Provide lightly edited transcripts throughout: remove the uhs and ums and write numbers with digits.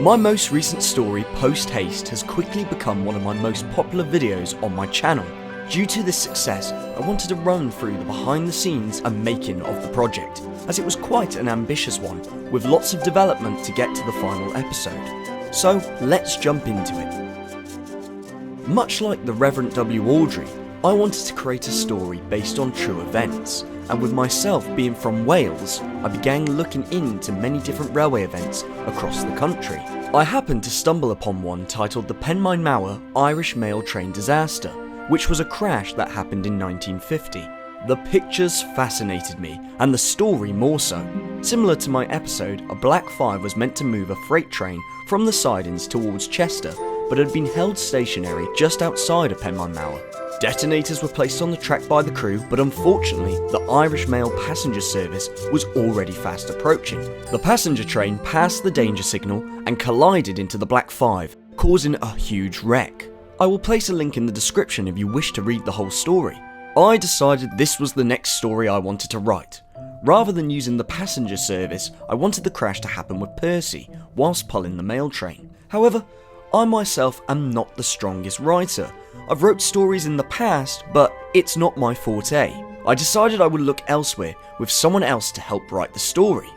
My most recent story, Post Haste, has quickly become one of my most popular videos on my channel. Due to this success, I wanted to run through the behind the scenes and making of the project, as it was quite an ambitious one, with lots of development to get to the final episode. So let's jump into it. Much like the Reverend W. Awdry, I wanted to create a story based on true events, and with myself being from Wales, I began looking into many different railway events across the country. I happened to stumble upon one titled the Penmaenmawr Irish Mail Train Disaster, which was a crash that happened in 1950. The pictures fascinated me, and the story more so. Similar to my episode, a Black 5 was meant to move a freight train from the sidings towards Chester, but had been held stationary just outside of Penmaenmawr. Detonators were placed on the track by the crew, but unfortunately, the Irish Mail passenger service was already fast approaching. The passenger train passed the danger signal and collided into the Black 5, causing a huge wreck. I will place a link in the description if you wish to read the whole story. I decided this was the next story I wanted to write. Rather than using the passenger service, I wanted the crash to happen with Percy, whilst pulling the mail train. However, I myself am not the strongest writer. I've wrote stories in the past, but it's not my forte. I decided I would look elsewhere with someone else to help write the story.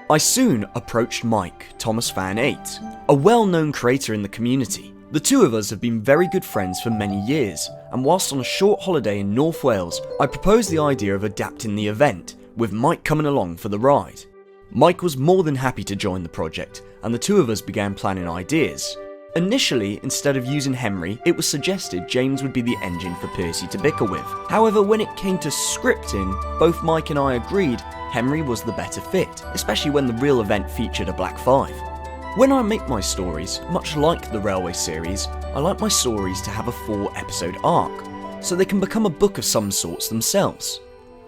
I soon approached Mike, Thomas Fan 8, a well-known creator in the community. The two of us have been very good friends for many years, and whilst on a short holiday in North Wales, I proposed the idea of adapting the event, with Mike coming along for the ride. Mike was more than happy to join the project, and the two of us began planning ideas. Initially, instead of using Henry, it was suggested James would be the engine for Percy to bicker with. However, when it came to scripting, both Mike and I agreed Henry was the better fit, especially when the real event featured a Black 5. When I make my stories, much like the Railway series, I like my stories to have a 4-episode arc, so they can become a book of some sorts themselves.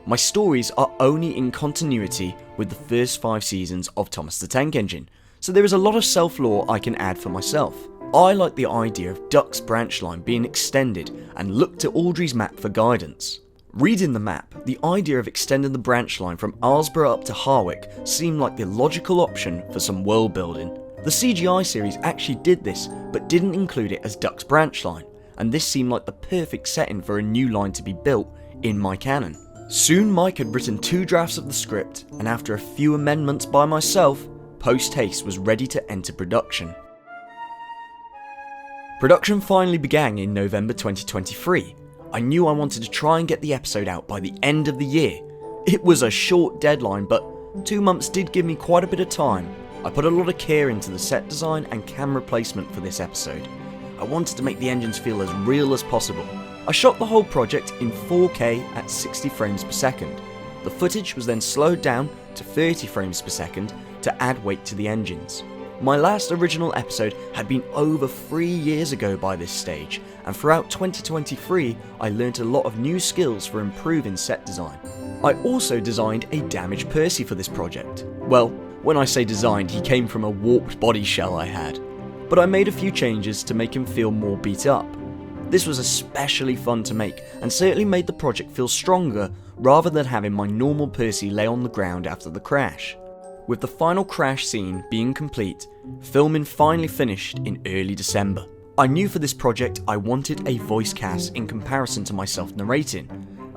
My stories are only in continuity with the first 5 seasons of Thomas the Tank Engine, so there is a lot of self-lore I can add for myself. I like the idea of Duck's branch line being extended and looked to Awdry's map for guidance. Reading the map, the idea of extending the branch line from Arsborough up to Harwick seemed like the logical option for some world building. The CGI series actually did this, but didn't include it as Duck's branch line, and this seemed like the perfect setting for a new line to be built in my canon. Soon Mike had written 2 drafts of the script, and after a few amendments by myself, Post Haste was ready to enter production. Production finally began in November 2023. I knew I wanted to try and get the episode out by the end of the year. It was a short deadline, but 2 months did give me quite a bit of time. I put a lot of care into the set design and camera placement for this episode. I wanted to make the engines feel as real as possible. I shot the whole project in 4K at 60 frames per second. The footage was then slowed down to 30 frames per second to add weight to the engines. My last original episode had been over 3 years ago by this stage, and throughout 2023 I learnt a lot of new skills for improving set design. I also designed a damaged Percy for this project. Well, when I say designed, he came from a warped body shell I had, but I made a few changes to make him feel more beat up. This was especially fun to make, and certainly made the project feel stronger rather than having my normal Percy lay on the ground after the crash. With the final crash scene being complete, filming finally finished in early December. I knew for this project I wanted a voice cast in comparison to myself narrating.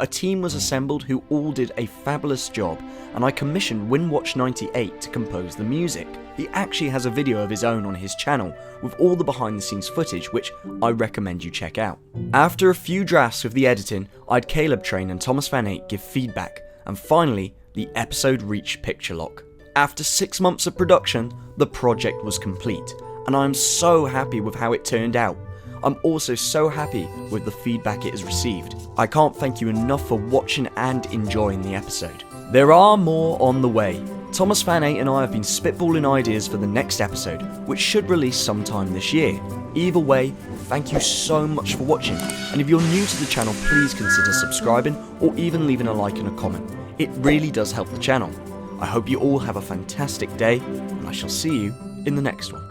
A team was assembled who all did a fabulous job, and I commissioned Windwatch98 to compose the music. He actually has a video of his own on his channel with all the behind the scenes footage, which I recommend you check out. After a few drafts of the editing, I had Caleb Train and Thomas Fan 8 give feedback, and finally the episode reached picture lock. After 6 months of production, the project was complete, and I am so happy with how it turned out. I'm also so happy with the feedback it has received. I can't thank you enough for watching and enjoying the episode. There are more on the way. Thomas Fan 8 and I have been spitballing ideas for the next episode, which should release sometime this year. Either way, thank you so much for watching, and if you're new to the channel, please consider subscribing or even leaving a like and a comment. It really does help the channel. I hope you all have a fantastic day, and I shall see you in the next one.